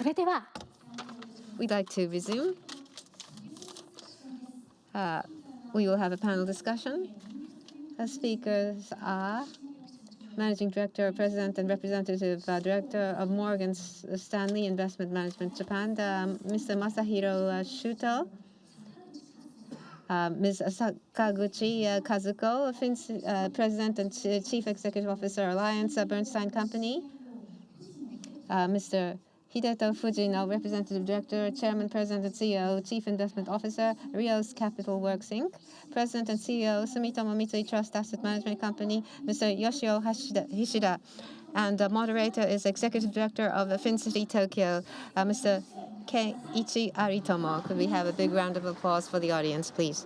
それでは we'd like to resume. We will have a panel discussion. The speakers are Managing Director, President, and Representative Director of Morgan Stanley Investment Management Japan, Mr. Masahiro Shuto, Ms. Sakaguchi Kazuko, President and Chief Executive Officer, AllianceBernstein Company, Mr. Hideto Fujino, Representative Director, Chairman, President, and CEO, Chief Investment Officer, Rheos Capital Works Inc., President and CEO, SUMITOMO MITSUI Trust Asset Management Company, Mr. Yoshio Hishida, and the moderator is Executive Director of the FinCity.Tokyo, Mr. Keiichi Aritomo. Could we have a big round of applause for the audience, please?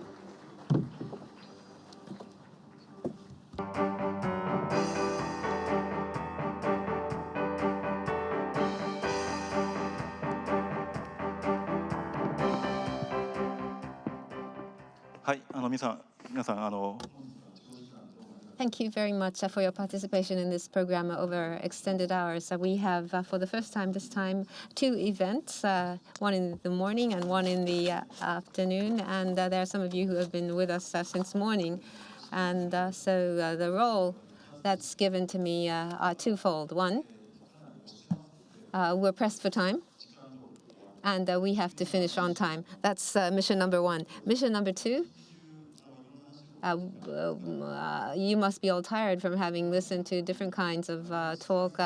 Thank you very much for your participation in this program over extended hours. We have, for the first time this time, two events, one in the morning and one in the afternoon. And there are some of you who have been with us since morning. And so the role that's given to me are twofold. One, we're pressed for time, and we have to finish on time. That's mission number one. Mission number two, you must be all tired from having listened to different kinds of talk.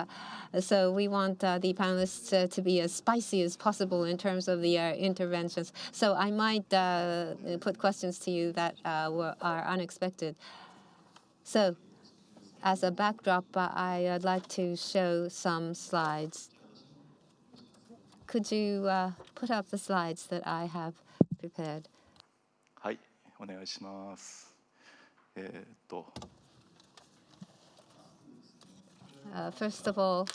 So we want the panelists to be as spicy as possible in terms of the interventions. So I might put questions to you that are unexpected. So as a backdrop, I'd like to show some slides. Could you put up the slides that I have prepared? はい、お願いします。First of all,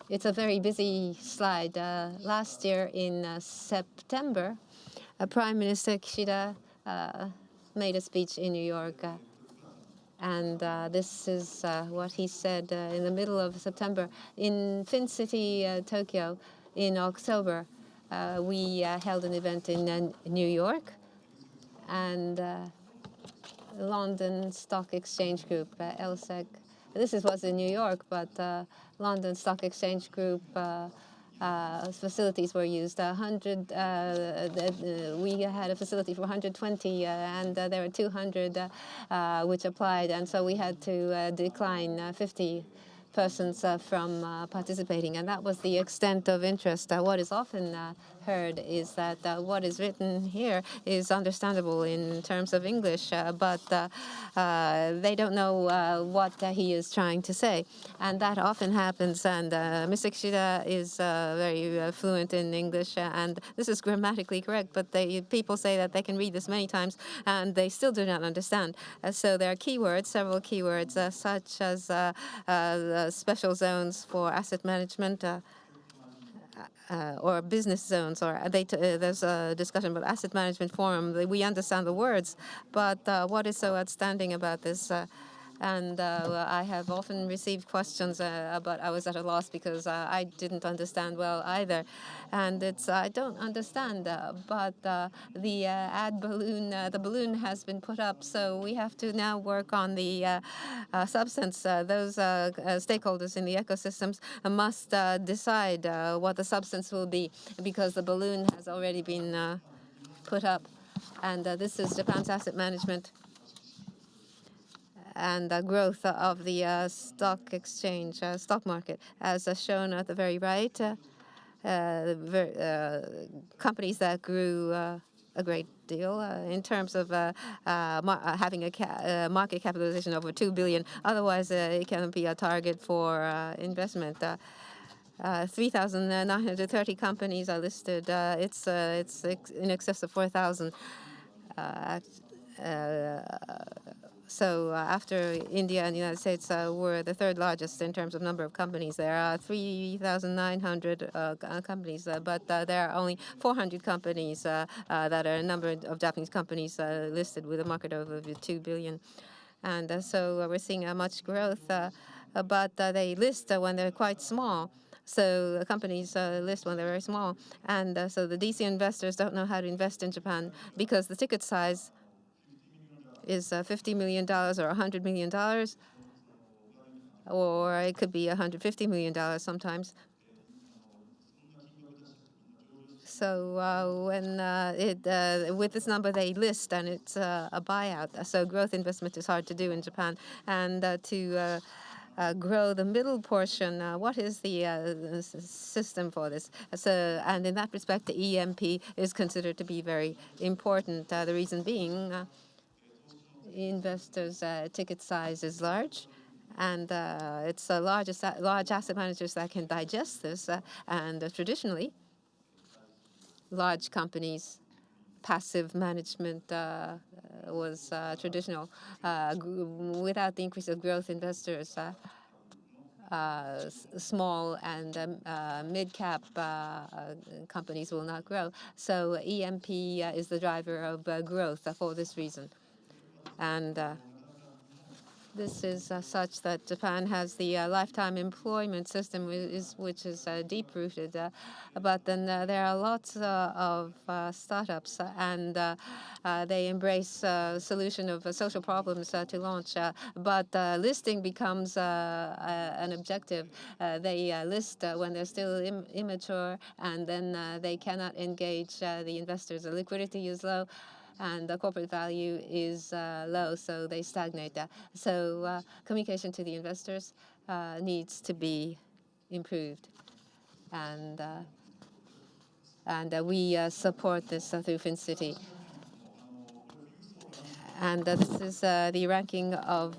it's a very busy slide. Last year in September, Prime Minister Kishida made a speech in New York. And this is what he said in the middle of September. In FinCity.Tokyo in October, we held an event in New York. And London Stock Exchange Group, LSEG. This was in New York, but London Stock Exchange Group facilities were used. We had a facility for 120, and there were 200 which applied, and so we had to decline 50 persons from participating, and that was the extent of interest. What is often heard is that what is written here is understandable in terms of English, but they don't know what he is trying to say, and that often happens. And Mr. Hishida is very fluent in English, and this is grammatically correct, but people say that they can read this many times and they still do not understand. So there are keywords, several keywords, such as special zones for asset management, or business zones, or there's a discussion about asset management forum. We understand the words, but what is so outstanding about this? And I have often received questions, but I was at a loss because I didn't understand well either. And I don't understand, but the ad balloon, the balloon has been put up, so we have to now work on the substance. Those stakeholders in the ecosystems must decide what the substance will be, because the balloon has already been put up. And this is Japan's asset management and the growth of the stock exchange, stock market, as shown at the very right. Companies that grew a great deal in terms of having a market capitalization over 2 billion. Otherwise, it can be a target for investment. 3,930 companies are listed. It's in excess of 4,000. So after India and the United States, we're the third largest in terms of number of companies. There are 3,900 companies, but there are only 400 companies that are a number of Japanese companies listed with a market of over 2 billion. And so we're seeing much growth, but they list when they're quite small. So companies list when they're very small. And so the DC investors don't know how to invest in Japan because the ticket size is $50 million or $100 million, or it could be $150 million sometimes. So when with this number they list, and it's a buyout. So growth investment is hard to do in Japan. And to grow the middle portion, what is the system for this? And in that respect, the EMP is considered to be very important. The reason being, investors' ticket size is large. And it's large asset managers that can digest this. And traditionally, large companies, passive management was traditional. Without the increase of growth, investors, small and mid-cap companies will not grow. So EMP is the driver of growth for this reason. And this is such that Japan has the lifetime employment system, which is deep-rooted. But then there are lots of startups, and they embrace solution of social problems to launch. But listing becomes an objective. They list when they're still immature, and then they cannot engage the investors. The liquidity is low, and the corporate value is low, so they stagnate. So communication to the investors needs to be improved, and we support this through FinCity. And this is the ranking of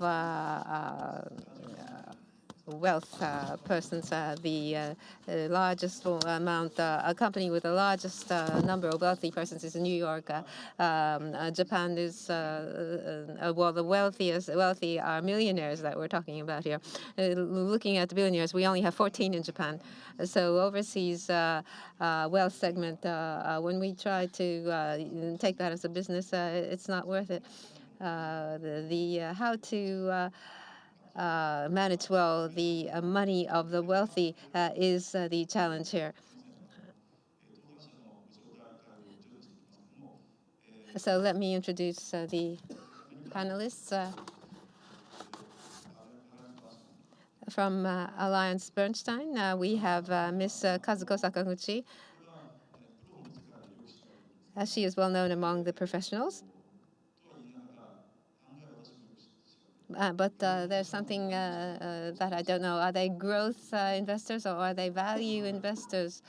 wealth persons. The largest amount, a company with the largest number of wealthy persons is in New York. Japan is, well, the wealthy are millionaires that we're talking about here. Looking at the billionaires, we only have 14 in Japan. So overseas wealth segment, when we try to take that as a business, it's not worth it. How to manage well the money of the wealthy is the challenge here. So let me introduce the panelists. From AllianceBernstein, we have Ms. Kazuko Sakaguchi. She is well known among the professionals. But there's something that I don't know. Are they growth investors or are they value investors?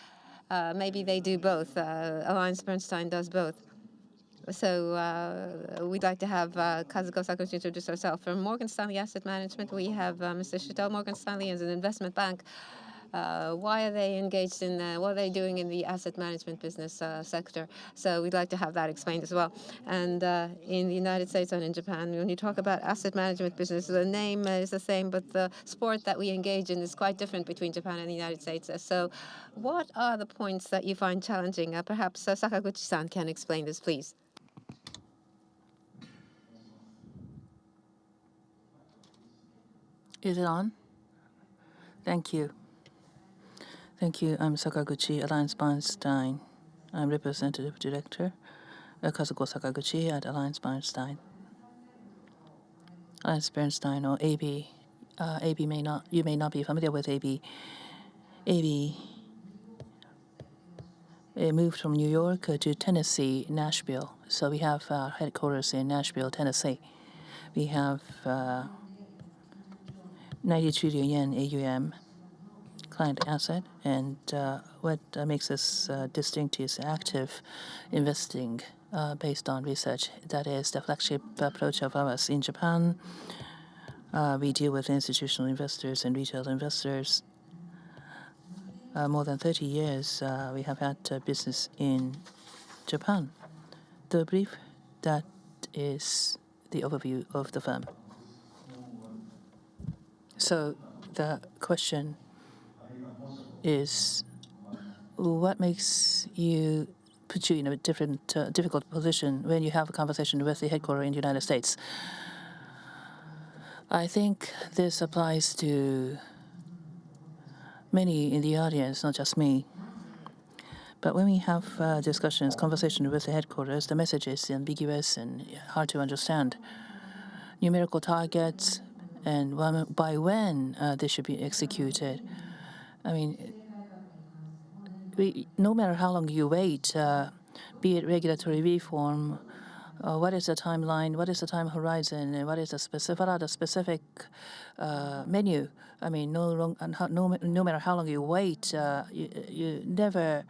Maybe they do both. AllianceBernstein does both. So we'd like to have Kazuko Sakaguchi introduce herself. From Morgan Stanley Asset Management, we have Mr. Shuto. Morgan Stanley is an investment bank. Why are they engaged in, what are they doing in the asset management business sector? So we'd like to have that explained as well. And in the United States and in Japan, when you talk about asset management business, the name is the same, but the sport that we engage in is quite different between Japan and the United States. So what are the points that you find challenging? Perhaps Sakaguchi-san can explain this, please. Is it on? Thank you. Thank you. I'm Sakaguchi, AllianceBernstein. I'm Representative Director, Kazuko Sakaguchi at AllianceBernstein. AllianceBernstein, or AB. You may not be familiar with AB. AB moved from New York to Tennessee, Nashville. So we have our headquarters in Nashville, Tennessee. We have 90 trillion yen AUM client asset, and what makes us distinct is active investing based on research. That is the flagship approach of ours. In Japan, we deal with institutional investors and retail investors. More than 30 years we have had business in Japan. The brief, that is the overview of the firm. So the question is, what makes you put you in a difficult position when you have a conversation with the headquarters in the United States? I think this applies to many in the audience, not just me. But when we have discussions, conversation with the headquarters, the message is ambiguous and hard to understand. Numerical targets and by when they should be executed. I mean, no matter how long you wait, be it regulatory reform, what is the timeline, what is the time horizon, and what are the specific menu? I mean, no matter how long you wait, you never,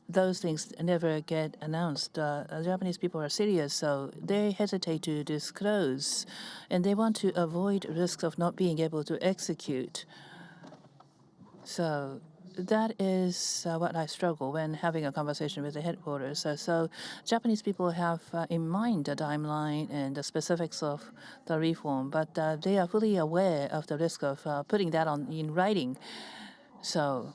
those things never get announced. Japanese people are serious, so they hesitate to disclose, and they want to avoid risks of not being able to execute. So that is what I struggle when having a conversation with the headquarters. So Japanese people have in mind the timeline and the specifics of the reform, but they are fully aware of the risk of putting that in writing. So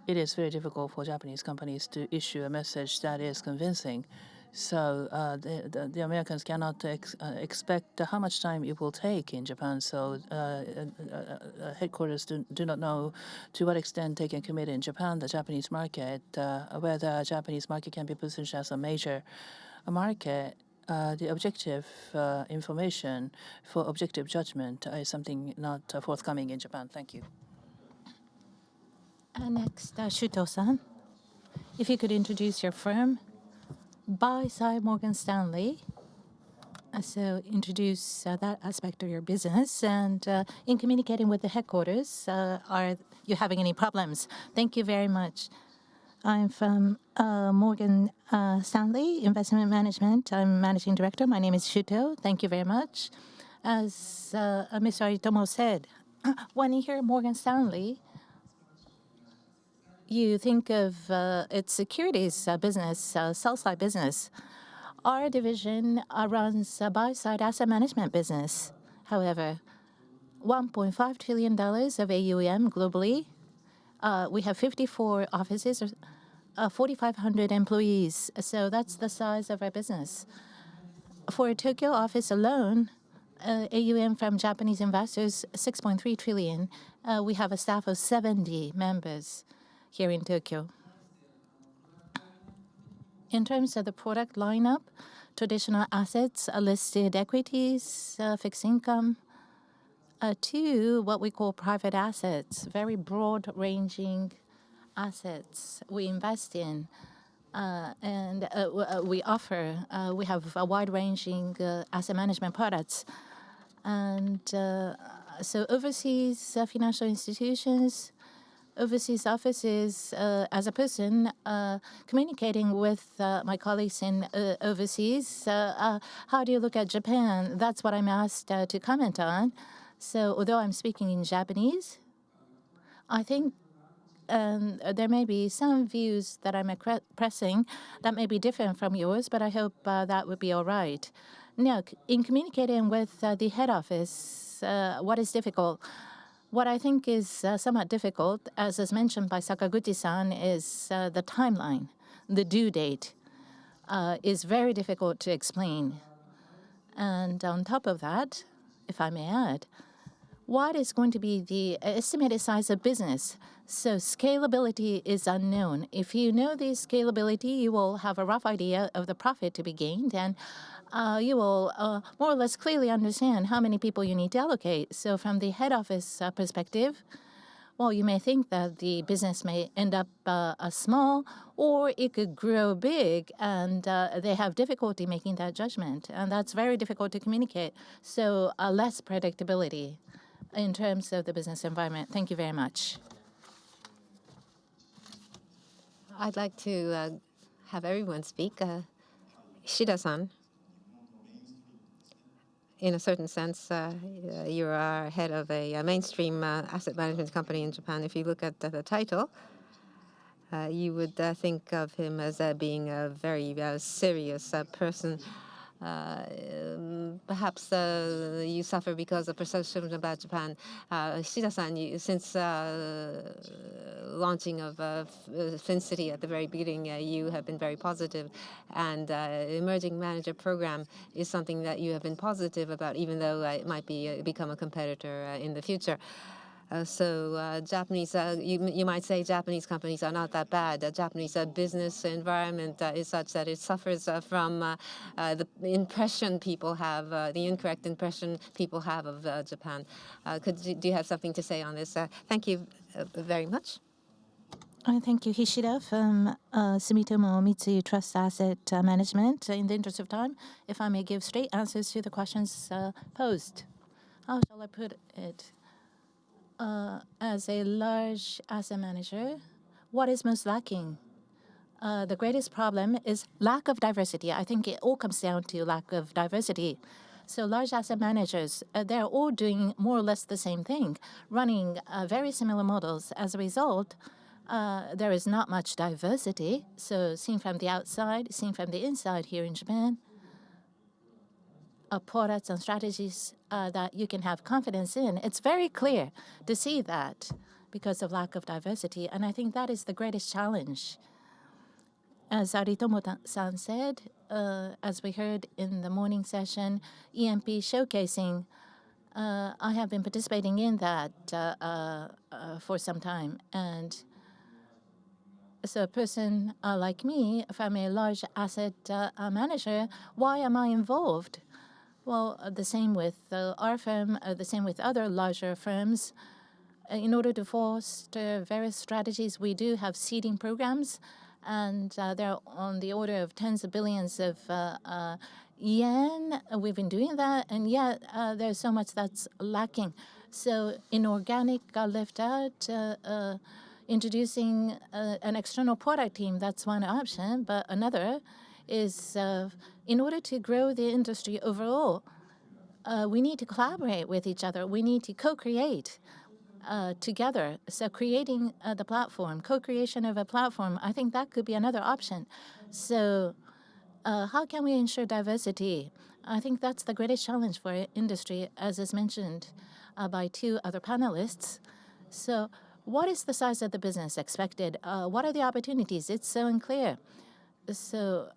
it is very difficult for Japanese companies to issue a message that is convincing. So the Americans cannot expect how much time it will take in Japan. So headquarters do not know to what extent they can commit in Japan, the Japanese market, whether Japanese market can be positioned as a major market. The objective information for objective judgment is something not forthcoming in Japan. Thank you. Next, Shuto-san, if you could introduce your firm. Buy-side Morgan Stanley. So introduce that aspect of your business. And in communicating with the headquarters, are you having any problems? Thank you very much. I'm from Morgan Stanley Investment Management. I'm Managing Director. My name is Shuto. Thank you very much. As Mr. Aritomo said, when you hear Morgan Stanley, you think of its securities business, sell-side business. Our division runs a buy-side asset management business. However, $1.5 trillion of AUM globally. We have 54 offices, 4,500 employees. So that's the size of our business. For Tokyo office alone, AUM from Japanese investors, 6.3 trillion. We have a staff of 70 members here in Tokyo. In terms of the product lineup, traditional assets, listed equities, fixed income, to what we call private assets, very broad-ranging assets we invest in. And we offer, we have a wide-ranging asset management products. And so overseas financial institutions, overseas offices, as a person communicating with my colleagues in overseas, how do you look at Japan? That's what I'm asked to comment on. So although I'm speaking in Japanese, I think there may be some views that I'm expressing that may be different from yours, but I hope that would be all right. Now, in communicating with the head office, what is difficult? What I think is somewhat difficult, as is mentioned by Sakaguchi-san, is the timeline. The due date is very difficult to explain. And on top of that, if I may add, what is going to be the estimated size of business? So scalability is unknown. If you know the scalability, you will have a rough idea of the profit to be gained, and you will more or less clearly understand how many people you need to allocate. So from the head office perspective, well, you may think that the business may end up small, or it could grow big, and they have difficulty making that judgment. And that's very difficult to communicate. So less predictability in terms of the business environment. Thank you very much. I'd like to have everyone speak. Hishida-san, in a certain sense, you are head of a mainstream asset management company in Japan. If you look at the title, you would think of him as being a very serious person. Perhaps you suffer because of perception about Japan. Hishida-san, since launching of FinCity at the very beginning, you have been very positive, and emerging manager program is something that you have been positive about, even though it might become a competitor in the future. Japanese, you might say Japanese companies are not that bad. The Japanese business environment is such that it suffers from the impression people have, the incorrect impression people have of Japan. Do you have something to say on this? Thank you very much. Thank you, Hishida from SUMITOMO MITSUI Trust Asset Management. In the interest of time, if I may give straight answers to the questions posed. How shall I put it? As a large asset manager, what is most lacking? The greatest problem is lack of diversity. I think it all comes down to lack of diversity. So large asset managers, they're all doing more or less the same thing, running very similar models. As a result, there is not much diversity. So seen from the outside, seen from the inside here in Japan, products and strategies that you can have confidence in. It's very clear to see that because of lack of diversity. And I think that is the greatest challenge. As Aritomo-san said, as we heard in the morning session, EMP showcasing, I have been participating in that for some time. And so a person like me, if I'm a large asset manager, why am I involved? Well, the same with our firm, the same with other larger firms. In order to foster various strategies, we do have seeding programs, and they're on the order of tens of billions of yen. We've been doing that, and yet there's so much that's lacking. So inorganic lift out, introducing an external product team, that's one option, but another is in order to grow the industry overall, we need to collaborate with each other. We need to co-create together. So creating the platform, co-creation of a platform, I think that could be another option. So how can we ensure diversity? I think that's the greatest challenge for industry, as is mentioned by two other panelists. So what is the size of the business expected? What are the opportunities? It's so unclear. So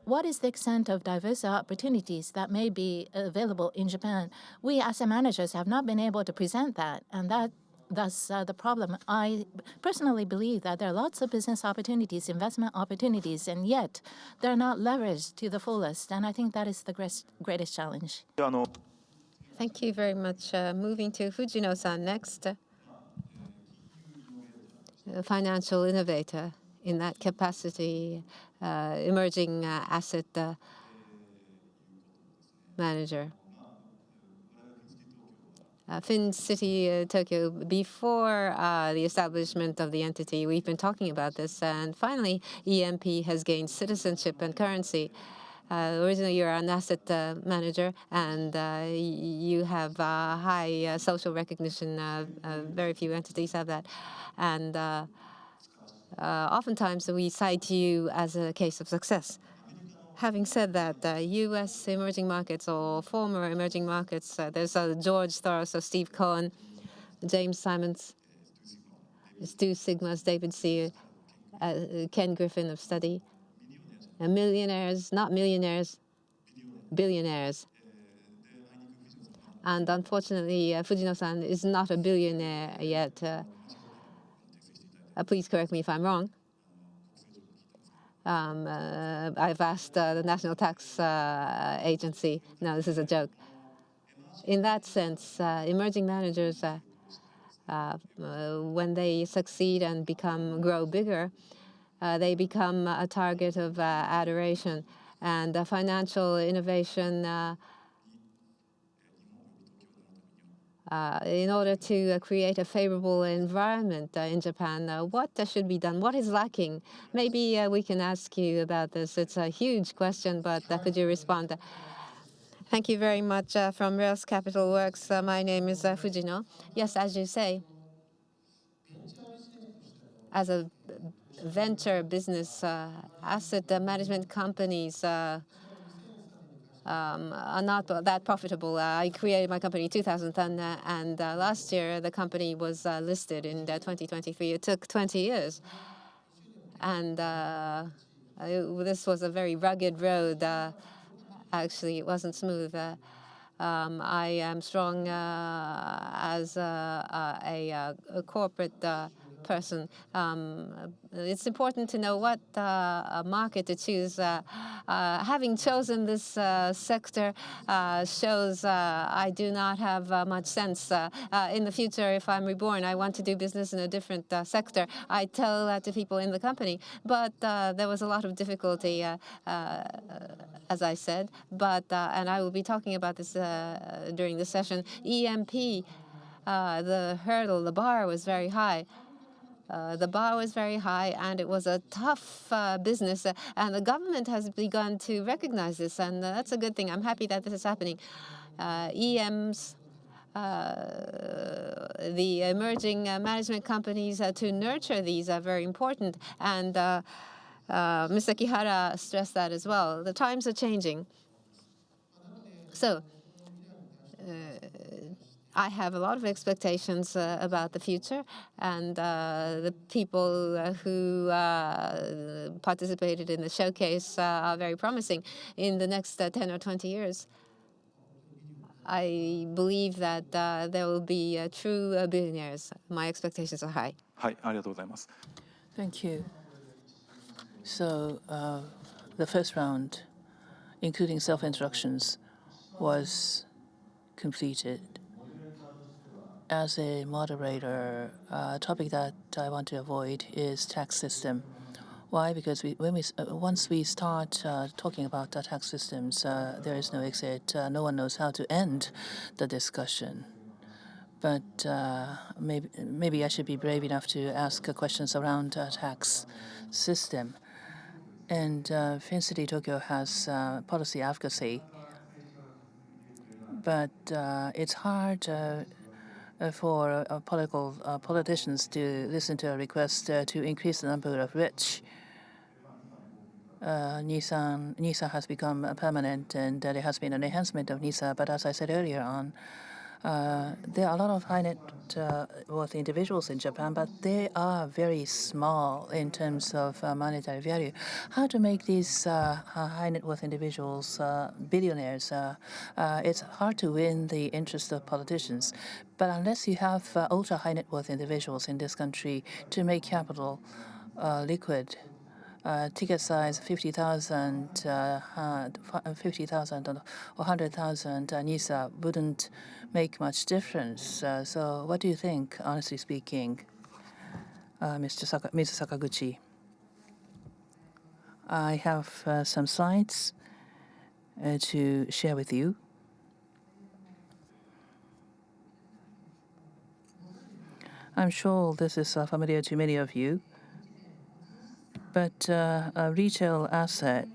what is the extent of diverse opportunities that may be available in Japan? We asset managers have not been able to present that, and that's the problem. I personally believe that there are lots of business opportunities, investment opportunities, and yet they're not leveraged to the fullest, and I think that is the greatest challenge. Thank you very much. Moving to Fujino-san next. Financial innovator in that capacity, emerging asset manager. FinCity.Tokyo, before the establishment of the entity, we've been talking about this, and finally, EMP has gained citizenship and currency. Originally, you're an asset manager, and you have high social recognition. Very few entities have that. And oftentimes, we cite you as a case of success. Having said that, U.S. emerging markets or former emerging markets, there's George Soros, Steve Cohen, James Simons, Stu Sigmas, David Sear, Ken Griffin of Study, and millionaires, not millionaires, billionaires. And unfortunately, Fujino-san is not a billionaire yet. Please correct me if I'm wrong. I've asked the National Tax Agency. No, this is a joke. In that sense, emerging managers, when they succeed and grow bigger, they become a target of adoration. And financial innovation, in order to create a favorable environment in Japan, what should be done? What is lacking? Maybe we can ask you about this. It's a huge question, but could you respond? Thank you very much. From Rheos Capital Works, my name is Fujino. Yes, as you say, as a venture business, asset management companies are not that profitable. I created my company in 2010, and last year the company was listed in 2023. It took 20 years. And this was a very rugged road. Actually, it wasn't smooth. I am strong as a corporate person. It's important to know what market to choose. Having chosen this sector shows I do not have much sense. In the future, if I'm reborn, I want to do business in a different sector. I tell that to people in the company. But there was a lot of difficulty, as I said. But and I will be talking about this during the session. EMP, the hurdle, the bar was very high. The bar was very high, and it was a tough business. And the government has begun to recognize this, and that's a good thing. I'm happy that this is happening. EMs, the emerging management companies, to nurture these are very important. And Mr. Kihara stressed that as well. The times are changing. So I have a lot of expectations about the future, and the people who participated in the showcase are very promising. In the next 10 or 20 years, I believe that there will be true billionaires. My expectations are high. はい、ありがとうございます。 Thank you. So the first round, including self-instructions, was completed. As a moderator, a topic that I want to avoid is tax system. Why? Because once we start talking about the tax systems, there is no exit. No one knows how to end the discussion. But maybe I should be brave enough to ask questions around tax system. And FinCity.Tokyo has policy advocacy, but it's hard for politicians to listen to a request to increase the number of rich. NISA has become permanent, and there has been an enhancement of NISA. But as I said earlier on, there are a lot of high net worth individuals in Japan, but they are very small in terms of monetary value. How to make these high net worth individuals billionaires? It's hard to win the interest of politicians. But unless you have ultra high net worth individuals in this country to make capital liquid, ticket size 50,000, 50,000 or 100,000 NISA wouldn't make much difference. So what do you think, honestly speaking, Mr. Sakaguchi? I have some slides to share with you. I'm sure this is familiar to many of you. But a retail asset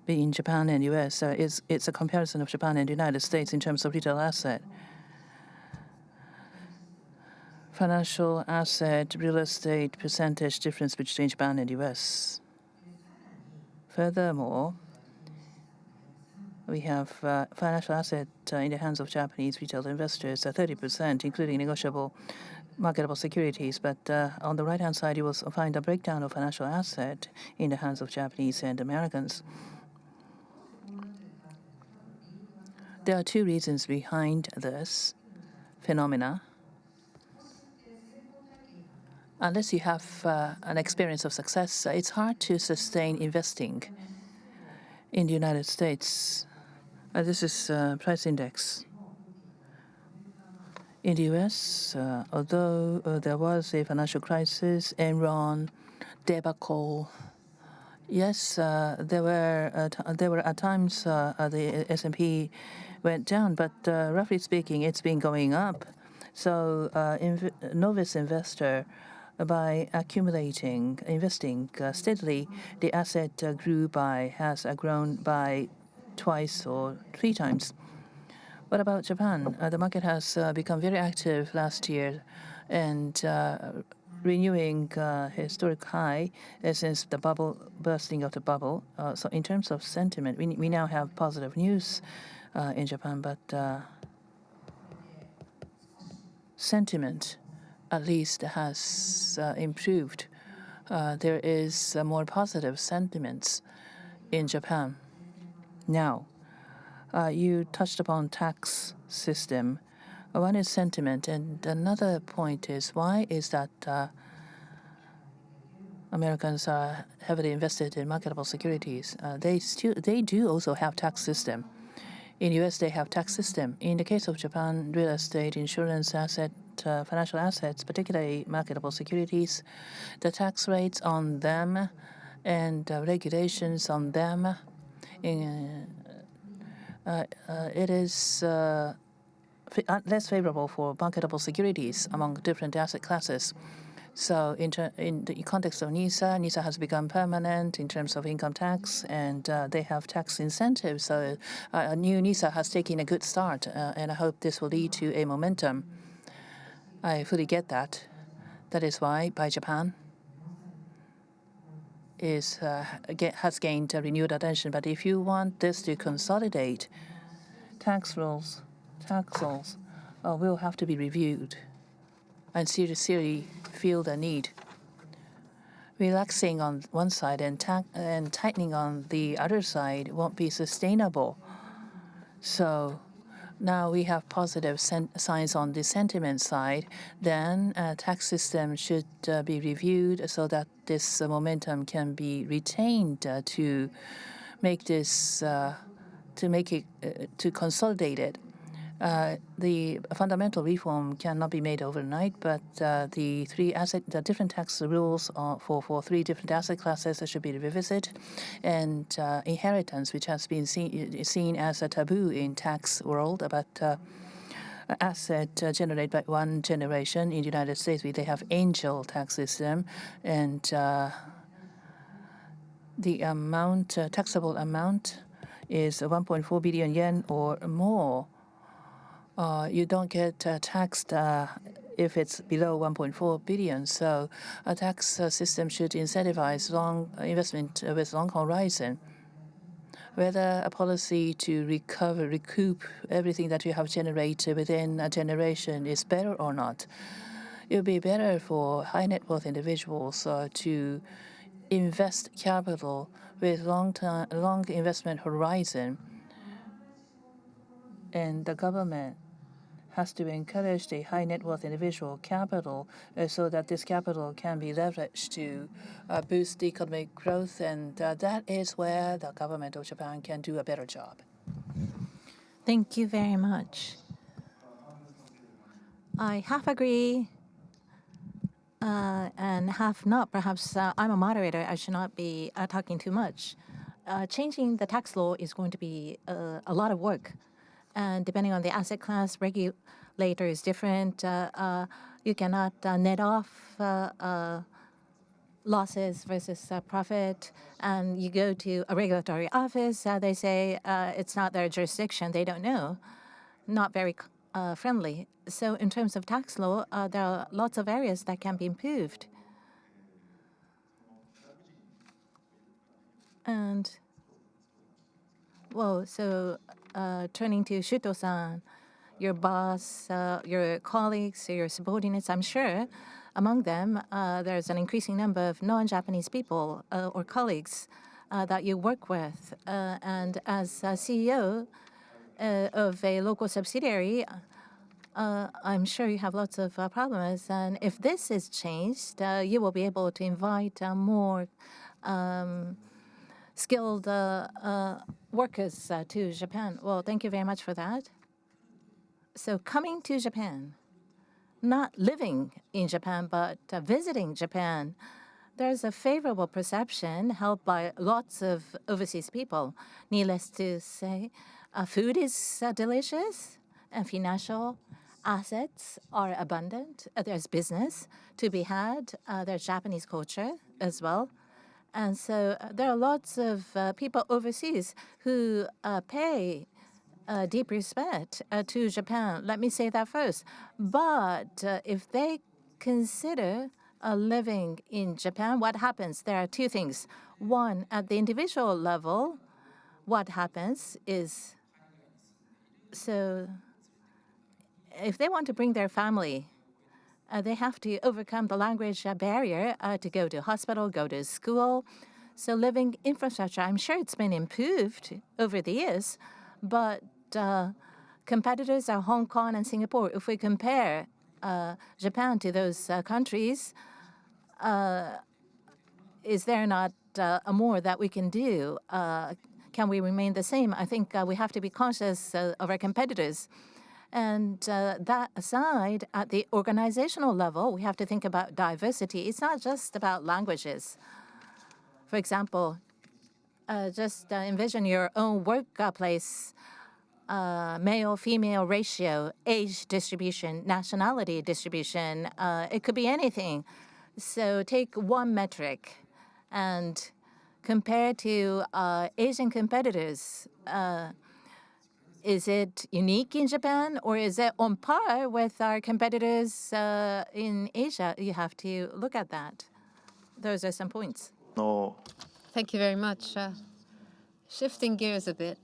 in Japan and U.S. It's a comparison of Japan and the United States in terms of retail asset. Financial asset, real estate percentage difference between Japan and U.S. Furthermore, we have financial asset in the hands of Japanese retail investors, 30%, including negotiable marketable securities. But on the right-hand side, you will find a breakdown of financial asset in the hands of Japanese and Americans. There are two reasons behind this phenomena. Unless you have an experience of success, it's hard to sustain investing. In the United States, this is price index. In the U.S., although there was a financial crisis, Enron, debacle, yes, there were at times the S&P went down, but roughly speaking, it's been going up. So novice investor, by investing steadily, the asset has grown by twice or three times. What about Japan? The market has become very active last year, and renewing historic high since the bursting of the bubble. So in terms of sentiment, we now have positive news in Japan, but sentiment at least has improved. There is more positive sentiments in Japan now. You touched upon tax system. One is sentiment, and another point is why is that Americans are heavily invested in marketable securities. They do also have tax system. In U.S., they have tax system. In the case of Japan, real estate, insurance asset, financial assets, particularly marketable securities, the tax rates on them and regulations on them, it is less favorable for marketable securities among different asset classes. So in the context of NISA, NISA has become permanent in terms of income tax, and they have tax incentives. So a new NISA has taken a good start, and I hope this will lead to a momentum. I fully get that. That is why Buy Japan has gained renewed attention. But if you want this to consolidate, tax rules will have to be reviewed and seriously feel the need. Relaxing on one side and tightening on the other side won't be sustainable. So now we have positive signs on the sentiment side. Then tax system should be reviewed so that this momentum can be retained to make this to consolidate it. The fundamental reform cannot be made overnight, but the different tax rules for three different asset classes should be revisited, and inheritance, which has been seen as a taboo in tax world, but asset generated by one generation in the United States, they have angel tax system, and the amount taxable amount is 1.4 billion yen or more. You don't get taxed if it's below 1.4 billion. So a tax system should incentivize long investment with long horizon. Whether a policy to recoup everything that you have generated within a generation is better or not, it would be better for high net worth individuals to invest capital with long investment horizon, and the government has to encourage the high net worth individual capital so that this capital can be leveraged to boost the economic growth, and that is where the government of Japan can do a better job. Thank you very much. I half agree and half not. Perhaps I'm a moderator. I should not be talking too much. Changing the tax law is going to be a lot of work. And depending on the asset class, regulator is different. You cannot net off losses versus profit. And you go to a regulatory office, they say it's not their jurisdiction. They don't know. Not very friendly. So in terms of tax law, there are lots of areas that can be improved. And, well, so turning to Shuto-san, your boss, your colleagues, your subordinates, I'm sure among them there's an increasing number of non-Japanese people or colleagues that you work with. And as CEO of a local subsidiary, I'm sure you have lots of problems. And if this is changed, you will be able to invite more skilled workers to Japan. Well, thank you very much for that. So coming to Japan, not living in Japan, but visiting Japan, there's a favorable perception held by lots of overseas people. Needless to say, food is delicious and financial assets are abundant. There's business to be had. There's Japanese culture as well. And so there are lots of people overseas who pay deep respect to Japan. Let me say that first. But if they consider living in Japan, what happens? There are two things. One, at the individual level, what happens is, so if they want to bring their family, they have to overcome the language barrier to go to hospital, go to school. So living infrastructure, I'm sure it's been improved over the years, but competitors are Hong Kong and Singapore. If we compare Japan to those countries, is there not more that we can do? Can we remain the same? I think we have to be conscious of our competitors. And that aside, at the organizational level, we have to think about diversity. It's not just about languages. For example, just envision your own workplace, male-female ratio, age distribution, nationality distribution. It could be anything. So take one metric and compare to Asian competitors. Is it unique in Japan, or is it on par with our competitors in Asia? You have to look at that. Those are some points. No. Thank you very much. Shifting gears a bit,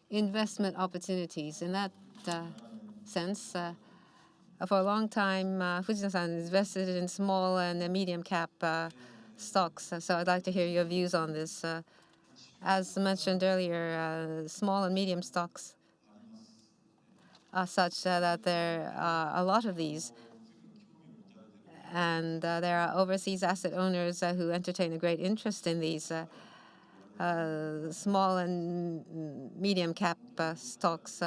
investment opportunities. In that sense, for a long time, Fujino-san invested in small and medium cap stocks. So I'd like to hear your views on this. As mentioned earlier, small and medium stocks are such that there are a lot of these. And there are overseas asset owners who entertain a great interest in these small and medium cap stocks.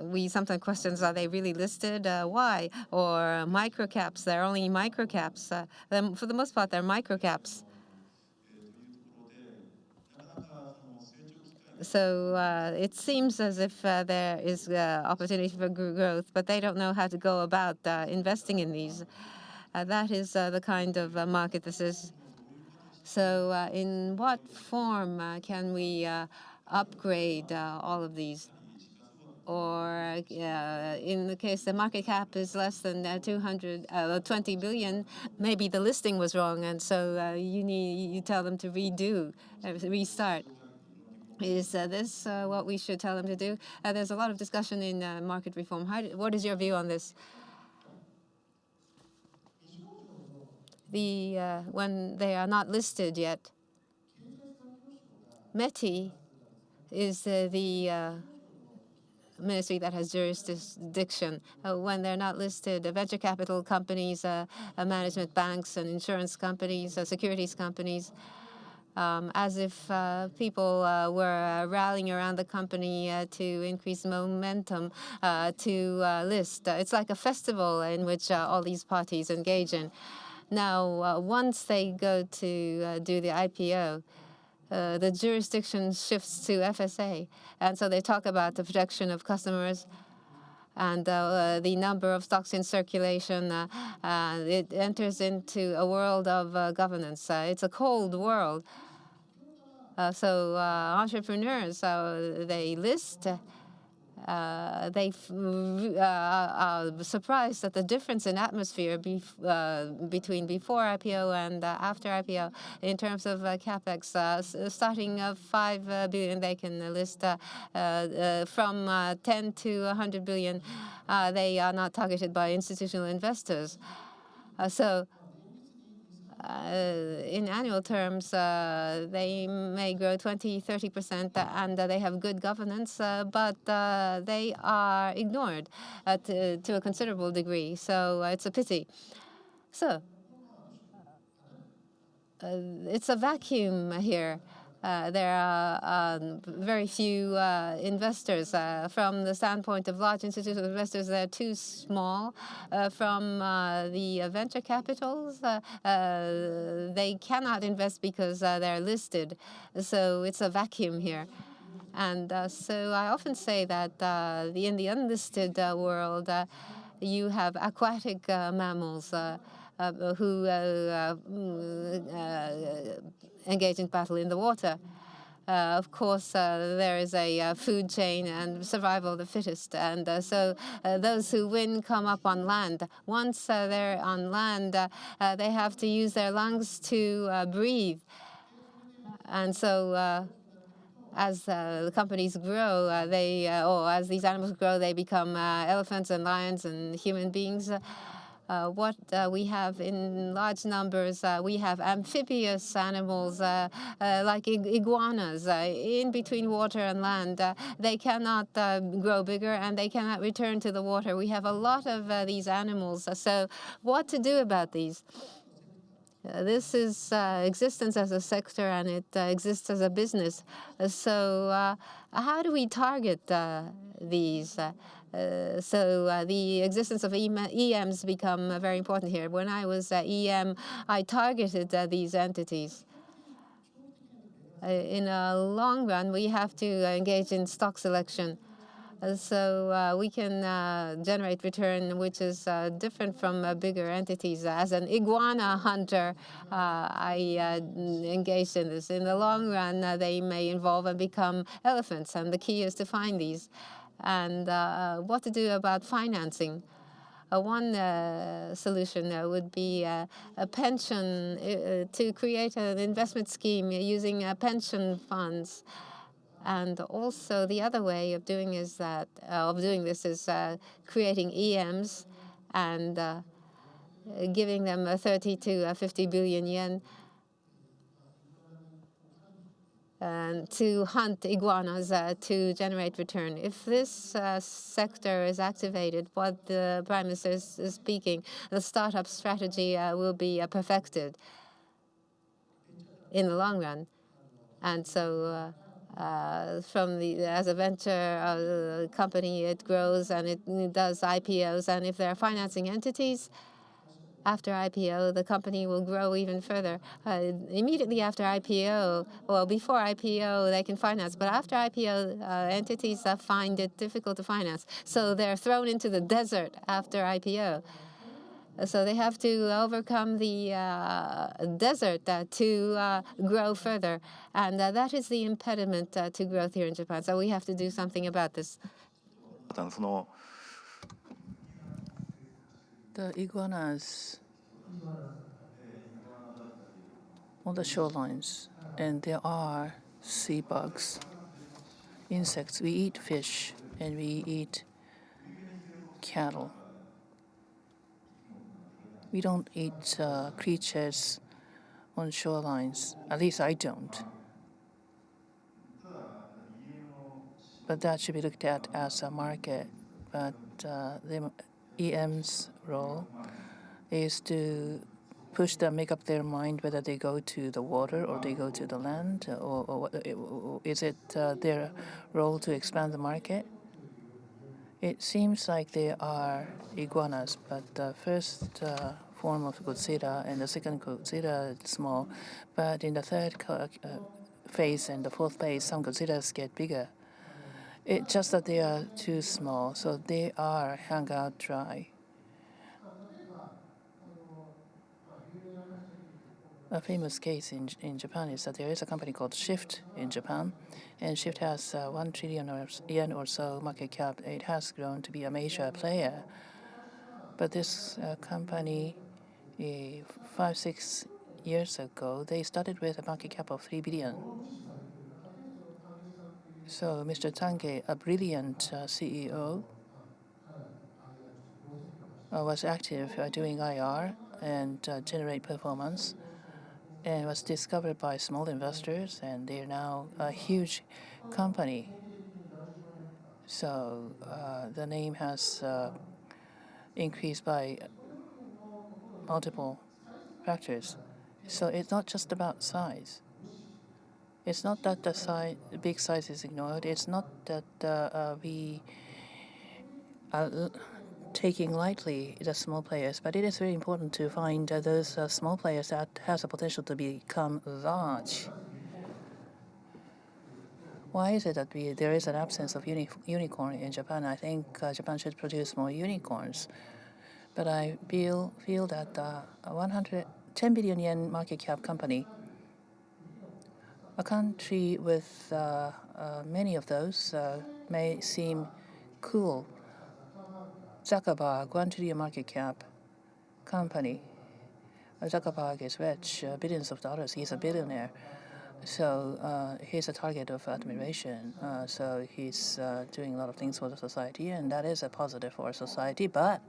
We sometimes question, are they really listed? Why? Or microcaps, they're only microcaps. For the most part, they're microcaps. So it seems as if there is opportunity for growth, but they don't know how to go about investing in these. That is the kind of market this is. So in what form can we upgrade all of these? Or in the case the market cap is less than 20 billion, maybe the listing was wrong, and so you tell them to restart. Is this what we should tell them to do? There's a lot of discussion in market reform. What is your view on this? When they are not listed yet, METI is the ministry that has jurisdiction. When they're not listed, venture capital companies, management banks and insurance companies, securities companies, as if people were rallying around the company to increase momentum to list. It's like a festival in which all these parties engage in. Now, once they go to do the IPO, the jurisdiction shifts to FSA. And so they talk about the protection of customers and the number of stocks in circulation. It enters into a world of governance. It's a cold world. So entrepreneurs, they list. They are surprised at the difference in atmosphere between before IPO and after IPO in terms of capex. Starting of 5 billion, they can list from 10 to 100 billion. They are not targeted by institutional investors. In annual terms, they may grow 20–30%, and they have good governance, but they are ignored to a considerable degree. So it's a pity. So it's a vacuum here. There are very few investors. From the standpoint of large institutional investors, they're too small. From the venture capitals, they cannot invest because they're listed. So it's a vacuum here. And so I often say that in the unlisted world, you have aquatic mammals who engage in battle in the water. of course, there is a food chain and survival of the fittest. And so those who win come up on land. Once they're on land, they have to use their lungs to breathe. And so as the companies grow, or as these animals grow, they become elephants and lions and human beings. What we have in large numbers, we have amphibious animals like iguanas in between water and land. They cannot grow bigger and they cannot return to the water. We have a lot of these animals. So what to do about these? This is existence as a sector, and it exists as a business. So how do we target these? The existence of EMs become very important here. When I was EM, I targeted these entities. In a long run, we have to engage in stock selection. So we can generate return which is different from bigger entities. As an iguana hunter, I engaged in this. In the long run, they may evolve and become elephants, and the key is to find these. And what to do about financing. One solution would be a pension, to create an investment scheme using pension funds. And also the other way of doing this is creating EMs and giving them 30 to 50 billion yen and to hunt iguanas to generate return. If this sector is activated, what the Prime Minister is speaking, the startup strategy will be perfected in the long run. And so as a venture company, it grows and it does IPOs. And if there are financing entities, after IPO, the company will grow even further. Immediately after IPO, well, before IPO, they can finance. But after IPO, entities find it difficult to finance. So they're thrown into the desert after IPO. So they have to overcome the desert to grow further. And that is the impediment to growth here in Japan. So we have to do something about this. The iguanas on the shorelines, and there are sea bugs, insects. We eat fish and we eat cattle. We don't eat creatures on shorelines. At least I don't. But that should be looked at as a market. But the EM's role is to push them, make up their mind whether they go to the water or they go to the land, or is it their role to expand the market? It seems like they are iguanas, but the first form of Godzilla and the second Godzilla is small. But in the third phase and the fourth phase, some Godzillas get bigger. It's just that they are too small, so they are hung out dry. A famous case in Japan is that there is a company called Shift in Japan, and Shift has 1 trillion yen or so market cap. It has grown to be a major player. But this company, 5-6 years ago, they started with a market cap of 3 billion. So Mr. Tange, a brilliant CEO, was active doing IR and generate performance, and was discovered by small investors, and they're now a huge company. So the name has increased by multiple factors. So it's not just about size. It's not that the big size is ignored. It's not that we are taking lightly the small players, but it is very important to find those small players that has the potential to become large. Why is it that there is an absence of unicorn in Japan? I think Japan should produce more unicorns. But I feel that 10 billion yen market cap company A country with many of those may seem cool. Zuckerberg, 1 trillion market cap company. Zuckerberg is rich, billions of dollars. He's a billionaire. So he's a target of admiration. So he's doing a lot of things for the society, and that is a positive for society. But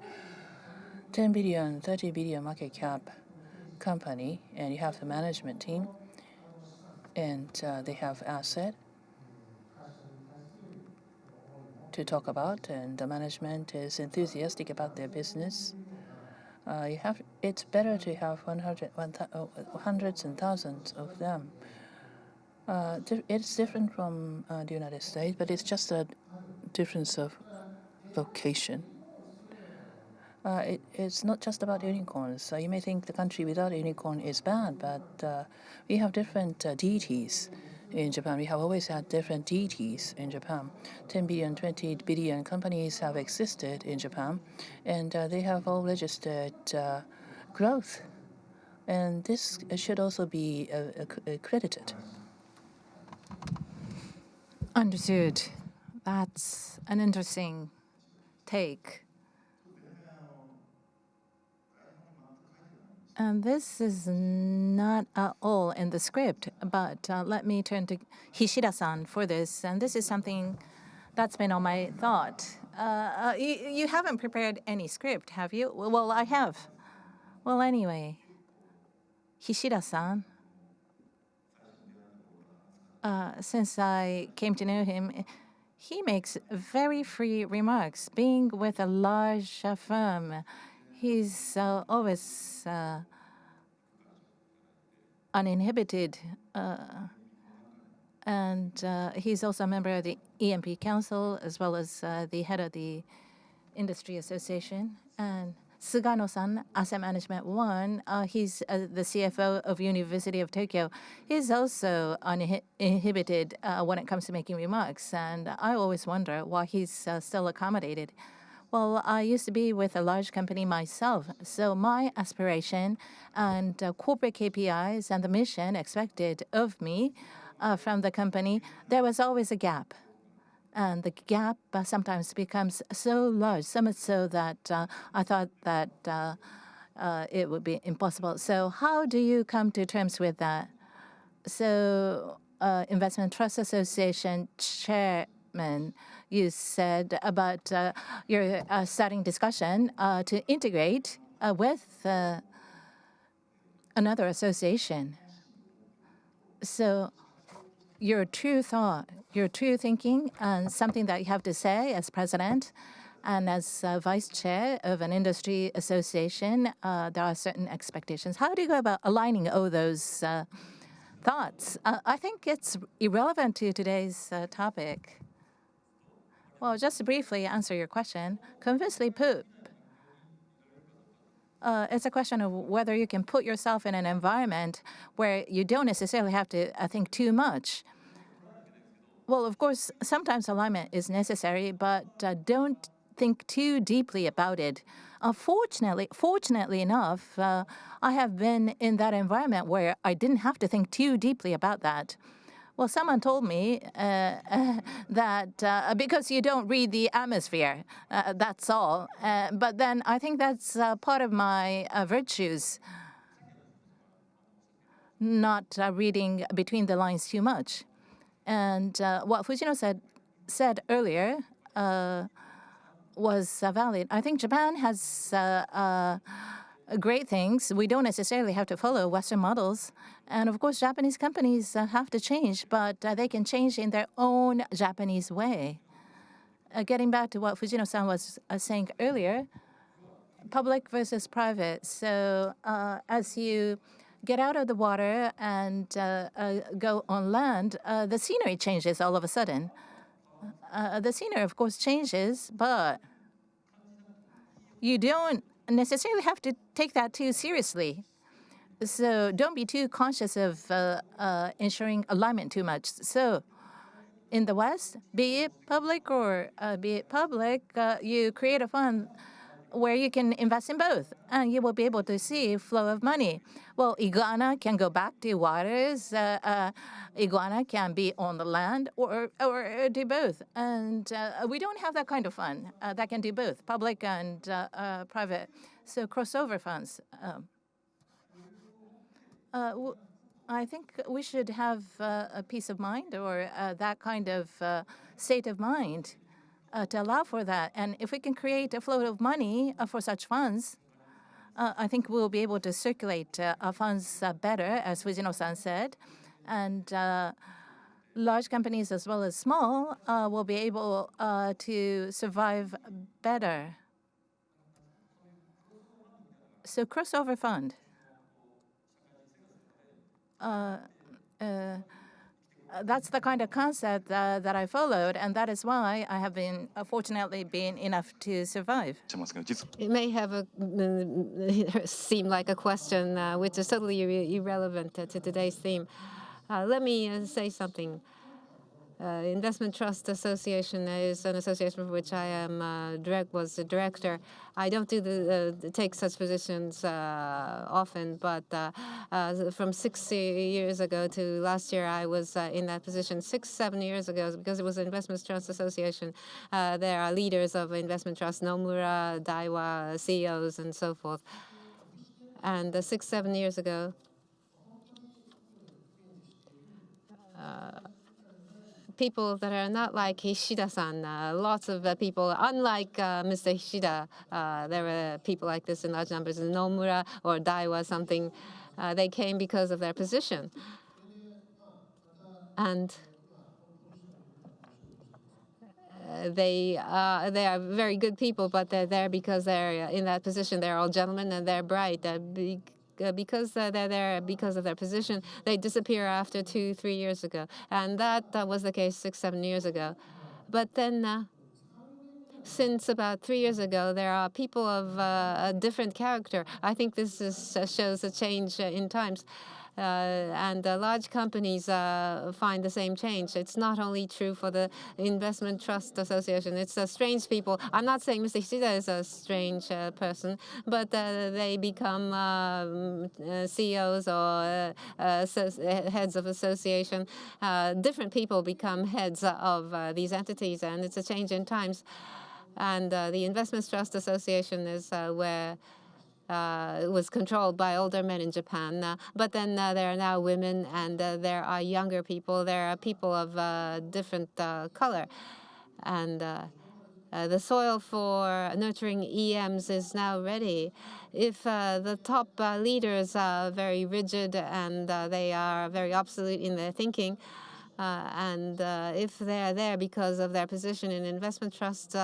10 billion, 30 billion market cap company, and you have the management team, and they have asset to talk about, and the management is enthusiastic about their business. It's better to have hundreds and thousands of them. It's different from the United States, but it's just a difference of location. It's not just about unicorns. You may think the country without a unicorn is bad, but we have different deities in Japan. We have always had different deities in Japan. 10 billion, 20 billion companies have existed in Japan, and they have all registered growth. And this should also be credited. Understood. That's an interesting take. And this is not at all in the script, but let me turn to Hishida-san for this. And this is something that's been on my thought. You haven't prepared any script, have you? Well, I have. Well, anyway, Hishida-san, since I came to know him, he makes very free remarks. Being with a large firm, he's always uninhibited, and he's also a member of the EMP Council as well as the head of the Industry Association. And Sugano-san, Asset Management One, he's the CFO of University of Tokyo. He's also uninhibited when it comes to making remarks, and I always wonder why he's still accommodated. Well, I used to be with a large company myself, so my aspiration and corporate KPIs and the mission expected of me from the company, there was always a gap. And the gap sometimes becomes so large, so much so that I thought that it would be impossible. So how do you come to terms with that? So Investment Trust Association chairman, you said about your starting discussion to integrate with another association. So your true thought, your true thinking, and something that you have to say as president and as vice chair of an industry association, there are certain expectations. How do you go about aligning all those thoughts? I think it's irrelevant to today's topic. Well, just to briefly answer your question, conversely put, it's a question of whether you can put yourself in an environment where you don't necessarily have to think too much. Well, of course, sometimes alignment is necessary, but don't think too deeply about it. Fortunately enough, I have been in that environment where I didn't have to think too deeply about that. Well, someone told me that because you don't read the atmosphere, that's all. But then I think that's part of my virtues, not reading between the lines too much. And what Fujino said earlier was valid. I think Japan has great things. We don't necessarily have to follow Western models. And of course, Japanese companies have to change, but they can change in their own Japanese way. Getting back to what Fujino-san was saying earlier, public versus private. So as you get out of the water and go on land, the scenery changes all of a sudden. The scenery, of course, changes, but you don't necessarily have to take that too seriously. So don't be too conscious of ensuring alignment too much. So in the West, be it public or be it public, you create a fund where you can invest in both, and you will be able to see flow of money. Well, iguana can go back to waters. Iguana can be on the land or do both. And we don't have that kind of fund that can do both, public and private. So crossover funds. I think we should have a peace of mind or that kind of state of mind to allow for that. And if we can create a flow of money for such funds, I think we'll be able to circulate our funds better, as Fujino-san said. And large companies as well as small will be able to survive better. So crossover fund. That's the kind of concept that I followed, and that is why I have been fortunately been enough to survive. It may have seem like a question which is totally irrelevant to today's theme. Let me say something. Investment Trust Association is an association for which I am was the director. I don't take such positions often, but from 6 years ago to last year, I was in that position 7 years ago because it was an Investment Trust Association. There are leaders of investment trust, Nomura, Daiwa, CEOs, and so forth. And 7 years ago, people that are not like Hishida-san, lots of people, unlike Mr. Hishida, there were people like this in large numbers in Nomura or Daiwa, something. They came because of their position. And they are very good people, but they're there because they're in that position. They're all gentlemen and they're bright. Because they're there because of their position, they disappear after 2-3 years ago. And that was the case 6-7 years ago. But then since about 3 years ago, there are people of a different character. I think this shows a change in times. And large companies find the same change. It's not only true for the Investment Trust Association. It's strange people. I'm not saying Mr. Hishida is a strange person, but they become CEOs or heads of association. Different people become heads of these entities, and it's a change in times. And the Investment Trust Association is where it was controlled by older men in Japan. But then there are now women, and there are younger people. There are people of different color. And the soil for nurturing EMs is now ready. If the top leaders are very rigid and they are very obsolete in their thinking, and if they're there because of their position in investment trusts,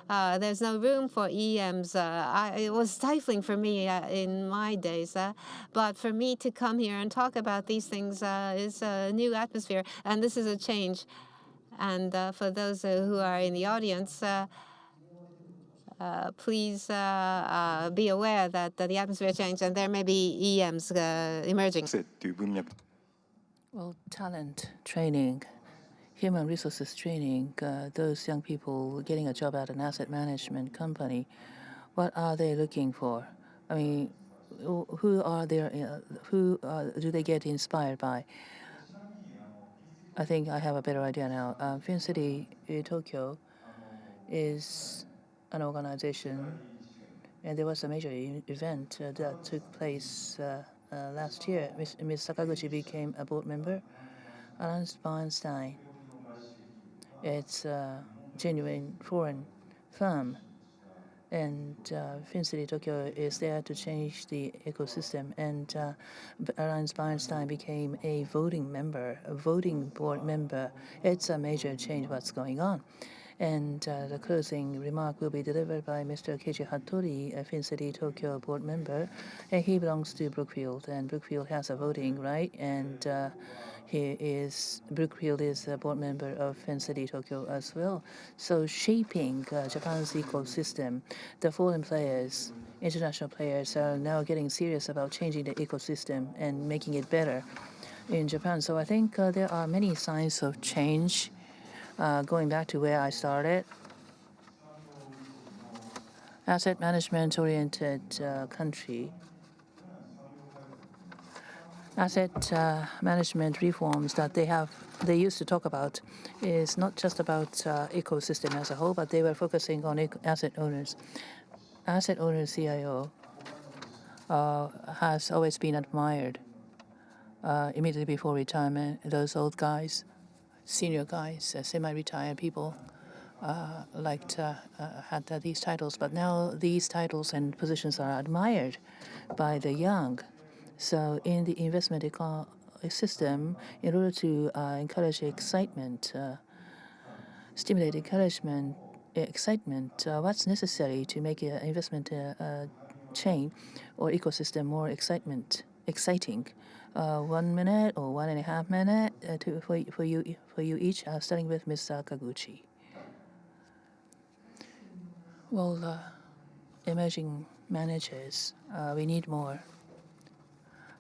there's no room for EMs. It was stifling for me in my days, but for me to come here and talk about these things is a new atmosphere, and this is a change. And for those who are in the audience, please be aware that the atmosphere changed, and there may be EMs emerging. Well, talent training, human resources training, those young people getting a job at an asset management company, what are they looking for? I mean, who do they get inspired by? I think I have a better idea now. FinCity.Tokyo is an organization, and there was a major event that took place last year. Ms. Sakaguchi became a board member. AllianceBernstein, it's a genuine foreign firm, and FinCity.Tokyo is there to change the ecosystem. And AllianceBernstein became a voting member, a voting board member. It's a major change what's going on. And the closing remark will be delivered by Mr. Keiichi Hattori, a FinCity.Tokyo board member. And he belongs to Brookfield, and Brookfield has a voting right. And Brookfield is a board member of FinCity.Tokyo as well. So shaping Japan's ecosystem, the foreign players, international players are now getting serious about changing the ecosystem and making it better in Japan. So I think there are many signs of change. Going back to where I started, asset management-oriented country, asset management reforms that they used to talk about is not just about ecosystem as a whole, but they were focusing on asset owners. Asset owner CIO has always been admired immediately before retirement. Those old guys, senior guys, semi-retired people had these titles, but now these titles and positions are admired by the young. So in the investment system, in order to encourage excitement, stimulate excitement, what's necessary to make an investment chain or ecosystem more exciting? 1 minute or 1.5 minutes for you each, starting with Ms. Sakaguchi. Well, emerging managers, we need more.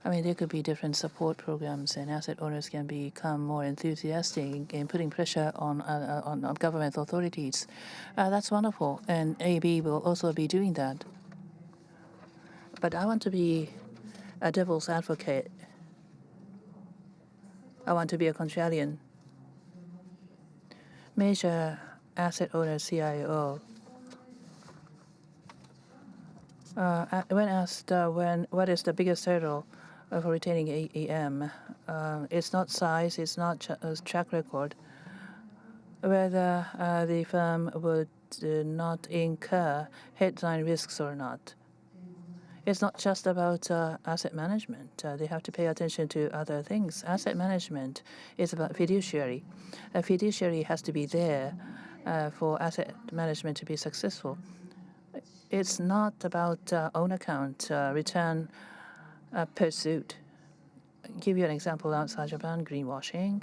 I mean, there could be different support programs, and asset owners can become more enthusiastic in putting pressure on government authorities. That's wonderful, and AB will also be doing that. But I want to be a devil's advocate. I want to be a contrarian. Major asset owner CIO. When asked what is the biggest hurdle for retaining AEM, it's not size, it's not track record. Whether the firm would not incur headline risks or not. It's not just about asset management. They have to pay attention to other things. Asset management is about fiduciary. A fiduciary has to be there for asset management to be successful. It's not about own account return pursuit. I'll give you an example outside Japan, greenwashing.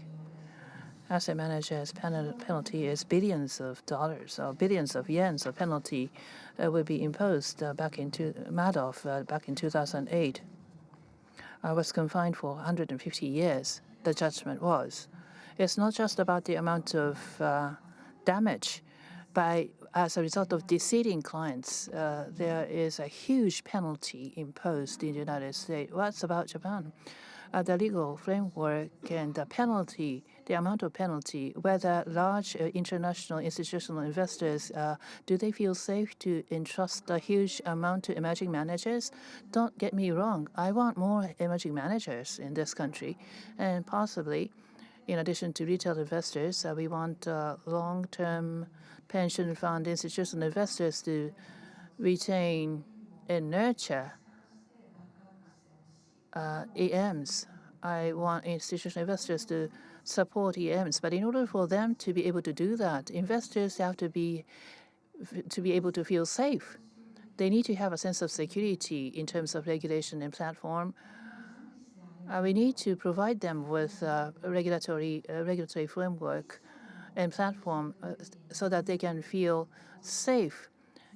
Asset managers' penalty is billions of dollars or billions of yens of penalty will be imposed Madoff back in 2008. Was confined for 150 years, the judgment was. It's not just about the amount of damage, but as a result of deceiving clients, there is a huge penalty imposed in the United States. What's about Japan? The legal framework and the penalty, the amount of penalty, whether large international institutional investors, do they feel safe to entrust a huge amount to emerging managers? Don't get me wrong. I want more emerging managers in this country. And possibly, in addition to retail investors, we want long-term pension fund institutional investors to retain and nurture EMs. I want institutional investors to support EMs, but in order for them to be able to do that, investors have to be able to feel safe. They need to have a sense of security in terms of regulation and platform. We need to provide them with a regulatory framework and platform so that they can feel safe.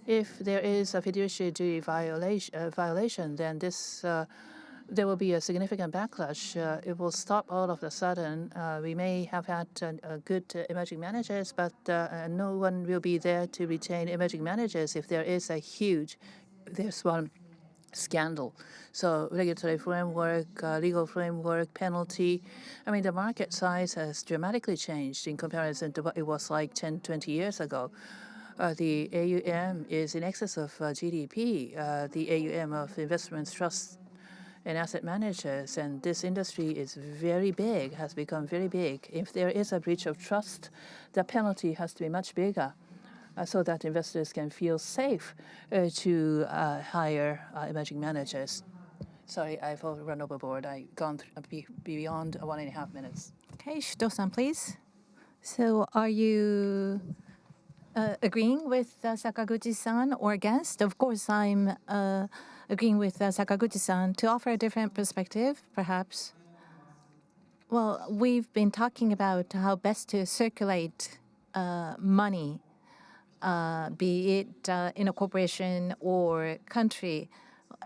If there is a fiduciary duty violation, then there will be a significant backlash. It will stop all of a sudden. We may have had good emerging managers, but no one will be there to retain emerging managers if there is there's one scandal. So regulatory framework, legal framework, penalty. I mean, the market size has dramatically changed in comparison to what it was like 10, 20 years ago. The AUM is in excess of GDP, the AUM of investments, trusts, and asset managers, and this industry is very big, has become very big. If there is a breach of trust, the penalty has to be much bigger so that investors can feel safe to hire emerging managers. Sorry, I've run overboard. I've gone beyond 1.5 minutes. Okay, Shuto-san, please. So are you agreeing with Sakaguchi-san or against? Of course, I'm agreeing with Sakaguchi-san. To offer a different perspective, perhaps. Well, we've been talking about how best to circulate money, be it in a corporation or country.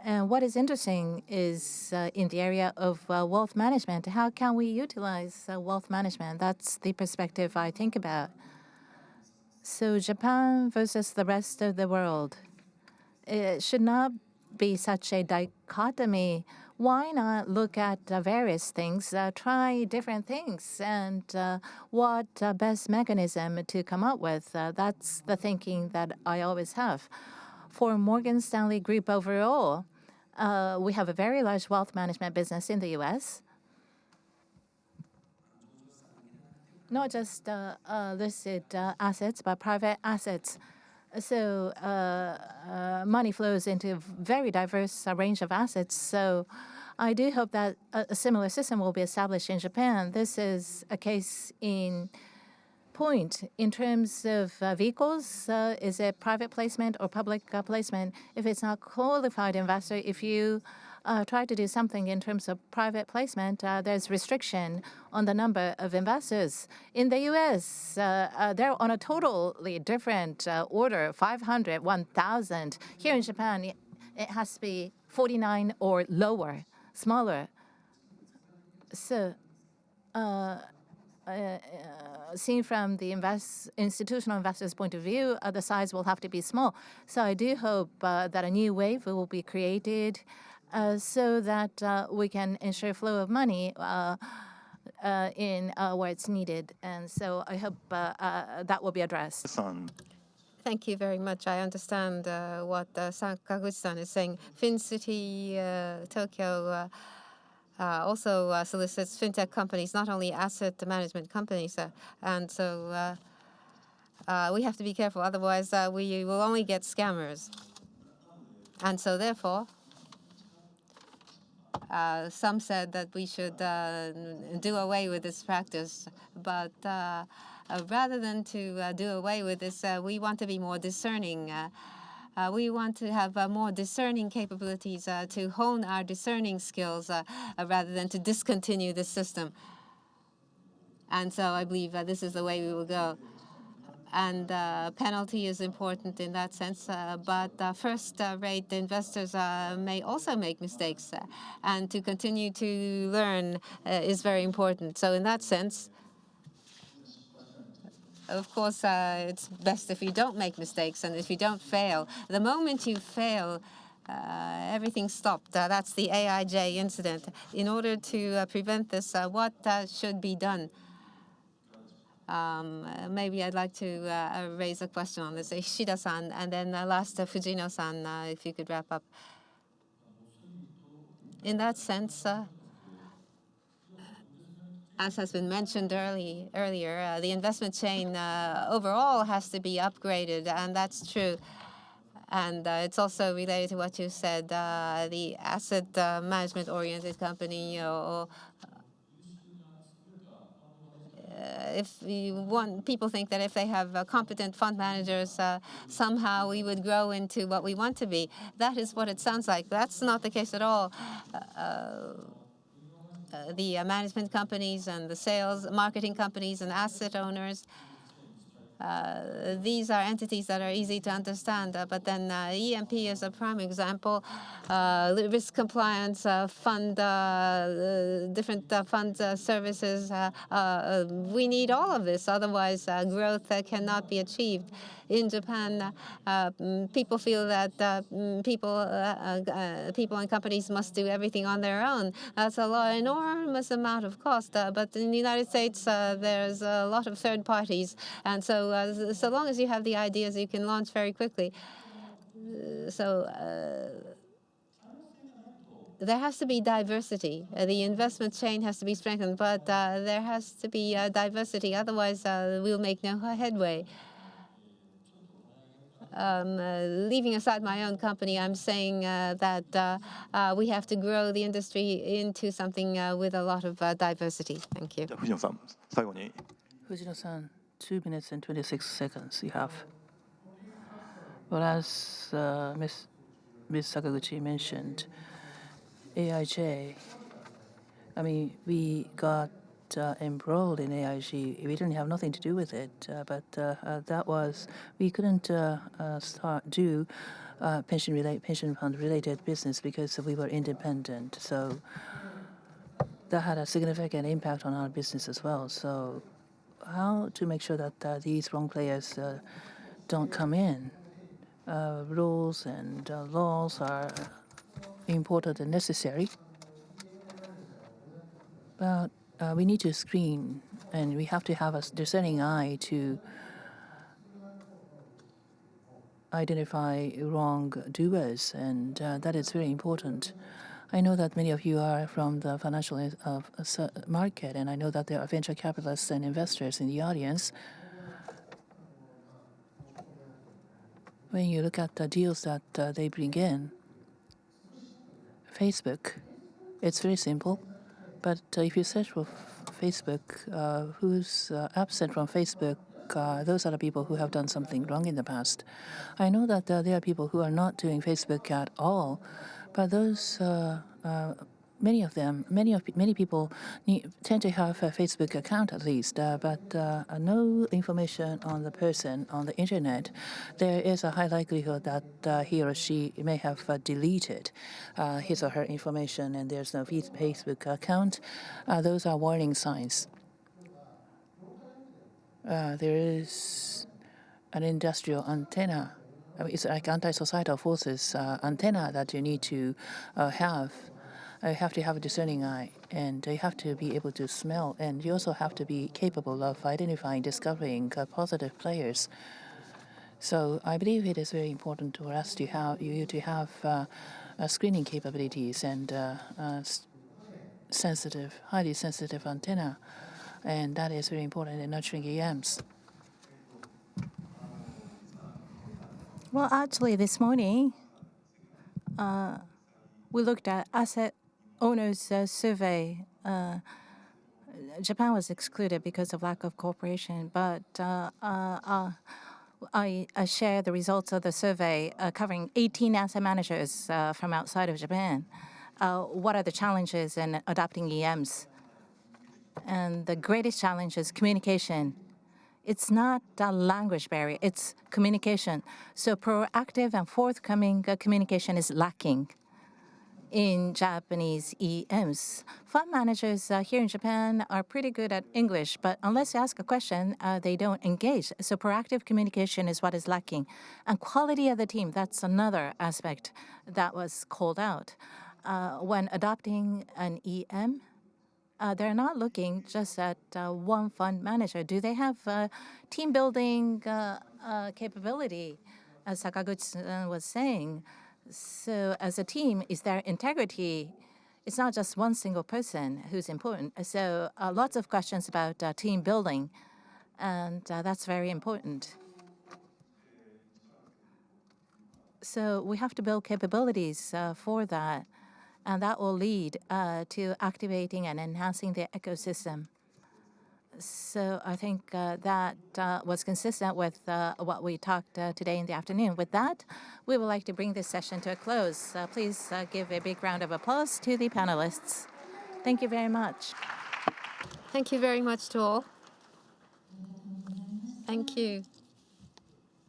And what is interesting is in the area of wealth management. How can we utilize wealth management? That's the perspective I think about. So Japan versus the rest of the world. it should not be such a dichotomy. Why not look at various things, try different things, and what best mechanism to come up with? That's the thinking that I always have. For Morgan Stanley Group overall, we have a very large wealth management business in the U.S. Not just listed assets, but private assets. So money flows into a very diverse range of assets. So I do hope that a similar system will be established in Japan. This is a case in point. In terms of vehicles, is it private placement or public placement? If it's not qualified investor, if you try to do something in terms of private placement, there's restriction on the number of investors. In the U.S., they're on a totally different order, 500, 1,000. Here in Japan, it has to be 49 or lower, smaller. So seen from the institutional investors' point of view, the size will have to be small. So I do hope that a new wave will be created so that we can ensure flow of money in where it's needed. And so I hope that will be addressed. さん Thank you very much. I understand what Sakaguchi-san is saying. FinCity.Tokyo also solicits fintech companies, not only asset management companies. And so we have to be careful. Otherwise, we will only get scammers. And so therefore, some said that we should do away with this practice. But rather than to do away with this, we want to be more discerning. We want to have more discerning capabilities to hone our discerning skills rather than to discontinue this system. And so I believe this is the way we will go. And penalty is important in that sense. But first-rate investors may also make mistakes. And to continue to learn is very important. So in that sense, of course, it's best if you don't make mistakes and if you don't fail. The moment you fail, everything stopped. That's the AIJ incident. In order to prevent this, what should be done? Maybe I'd like to raise a question on this. Hishida-san, and then last Fujino-san, if you could wrap up. In that sense, as has been mentioned earlier, the investment chain overall has to be upgraded, and that's true. And it's also related to what you said, the asset management-oriented company, or if you want, people think that if they have competent fund managers, somehow we would grow into what we want to be. That is what it sounds like. That's not the case at all. The management companies and the sales, marketing companies and asset owners, these are entities that are easy to understand. But then EMP is a prime example. Risk compliance, fund, different fund services. We need all of this. Otherwise, growth cannot be achieved. In Japan, people feel that people and companies must do everything on their own. That's an enormous amount of cost. But in the United States, there's a lot of third parties. And so so long as you have the ideas, you can launch very quickly. There has to be diversity. The investment chain has to be strengthened, but there has to be diversity. Otherwise, we'll make no headway. Leaving aside my own company, I'm saying that we have to grow the industry into something with a lot of diversity. Thank you. じゃあ藤野さん、最後に。Fujino-san, 2 minutes and 26 seconds you have. Well, as Ms. Sakaguchi mentioned, AIJ, I mean, we got enrolled in AIG. We didn't have nothing to do with it, but that was, we couldn't do pension fund related business because we were independent. So that had a significant impact on our business as well. So how to make sure that these wrong players don't come in? rules and laws are important and necessary. But we need to screen, and we have to have a discerning eye to identify wrongdoers, and that is very important. I know that many of you are from the financial market, and I know that there are venture capitalists and investors in the audience. When you look at the deals that they bring in, Facebook, it's very simple. But if you search for Facebook, who's absent from Facebook, those are the people who have done something wrong in the past. I know that there are people who are not doing Facebook at all, but those many people tend to have a Facebook account at least, but no information on the person on the internet. There is a high likelihood that he or she may have deleted his or her information, and there's no Facebook account. Those are warning signs. There is an industrial antenna. I mean, it's like anti-societal forces antenna that you need to have. You have to have a discerning eye, and you have to be able to smell, and you also have to be capable of identifying, discovering positive players. So I believe it is very important for us to have screening capabilities and highly sensitive antenna, and that is very important in nurturing EMs. Well, actually, this morning, we looked at asset owners' survey. Japan was excluded because of lack of cooperation, but I share the results of the survey covering 18 asset managers from outside of Japan. What are the challenges in adopting EMs? And the greatest challenge is communication. It's not a language barrier, it's communication. So proactive and forthcoming communication is lacking in Japanese EMs. Fund managers here in Japan are pretty good at English, but unless you ask a question, they don't engage. So proactive communication is what is lacking. And quality of the team, that's another aspect that was called out. When adopting an EM, they're not looking just at one fund manager. Do they have team building capability, as Sakaguchi was saying? So as a team, is there integrity? It's not just one single person who's important. So lots of questions about team building, and that's very important. So we have to build capabilities for that, and that will lead to activating and enhancing the ecosystem. So I think that was consistent with what we talked today in the afternoon. With that, we would like to bring this session to a close. Please give a big round of applause to the panelists. Thank you very much. Thank you very much to all. Thank you.